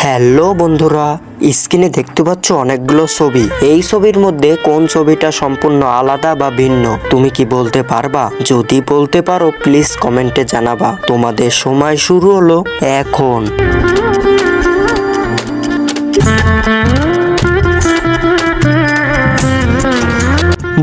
Hello বন্ধুরা, স্ক্রিনে দেখতে পাচ্ছ অনেকগুলো ছবি। এই ছবির মধ্যে কোন ছবিটা সম্পূর্ণ আলাদা বা ভিন্ন তুমি কি বলতে পারবা? যদি বলতে পারো প্লিজ কমেন্টে জানাবা। তোমাদের সময় শুরু হলো এখন।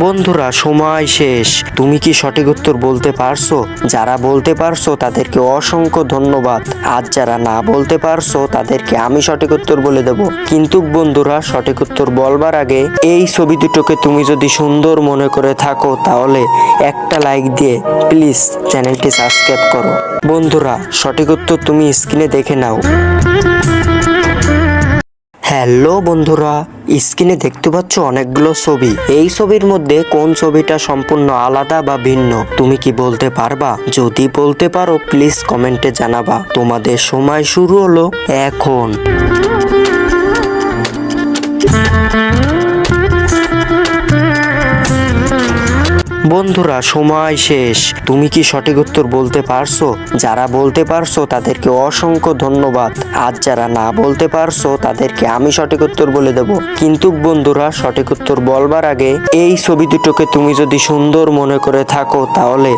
বন্ধুরা সময় শেষ। তুমি কি সঠিক উত্তর বলতে পারছো? যারা বলতে পারছো তাদেরকে অসংখ্য ধন্যবাদ। আর যারা না বলতে পারছো তাদেরকে আমি সঠিক উত্তর বলে দেব। কিন্তু বন্ধুরা সঠিক উত্তর বলবার আগে এই ছবি দুটোকে তুমি যদি সুন্দর মনে করে থাকো তাহলে একটা লাইক দিয়ে প্লিজ চ্যানেলটি সাবস্ক্রাইব করো। বন্ধুরা সঠিক উত্তর তুমি স্ক্রিনে দেখে নাও। হ্যালো বন্ধুরা, স্ক্রিনে দেখতে পাচ্ছ অনেকগুলো ছবি। এই ছবির মধ্যে কোন ছবিটা সম্পূর্ণ আলাদা বা ভিন্ন তুমি কি বলতে পারবা? যদি বলতে পারো প্লিজ কমেন্টে জানাবা। তোমাদের সময় শুরু হলো এখন। বন্ধুরা সময় শেষ। তুমি কি সঠিক উত্তর বলতে পারছো? যারা বলতে পারছো তাদেরকে অসংখ্য ধন্যবাদ। আর যারা না বলতে পারছো তাদেরকে আমি সঠিক উত্তর বলে দেব। কিন্তু বন্ধুরা সঠিক উত্তর বলবার আগে এই ছবি দুটোকে তুমি যদি সুন্দর মনে করে থাকো তাহলে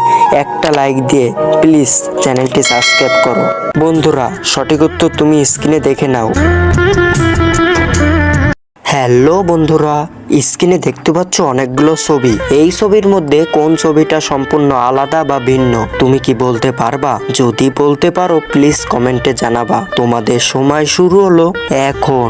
একটা লাইক দিয়ে প্লিজ চ্যানেলটি সাবস্ক্রাইব করো। বন্ধুরা সঠিক উত্তর তুমি স্ক্রিনে দেখে নাও। হ্যালো বন্ধুরা, স্ক্রিনে দেখতে পাচ্ছ অনেকগুলো ছবি। এই ছবির মধ্যে কোন ছবিটা সম্পূর্ণ আলাদা বা ভিন্ন তুমি কি বলতে পারবা? যদি বলতে পারো প্লিজ কমেন্টে জানাবা। তোমাদের সময় শুরু হলো এখন।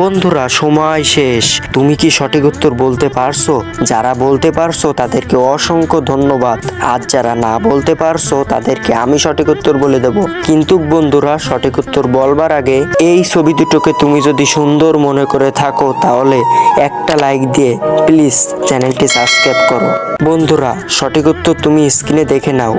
বন্ধুরা সময় শেষ। তুমি কি সঠিক উত্তর বলতে পারছো? যারা বলতে পারছো তাদেরকে অসংখ্য ধন্যবাদ। আর যারা না বলতে পারছো তাদেরকে আমি সঠিক উত্তর বলে দেব। কিন্তু বন্ধুরা সঠিক উত্তর বলবার আগে এই ছবি দুটোকে তুমি যদি সুন্দর মনে করে থাকো তাহলে একটা লাইক দিয়ে প্লিজ চ্যানেলটি সাবস্ক্রাইব করো। বন্ধুরা সঠিক উত্তর তুমি স্ক্রিনে দেখে নাও।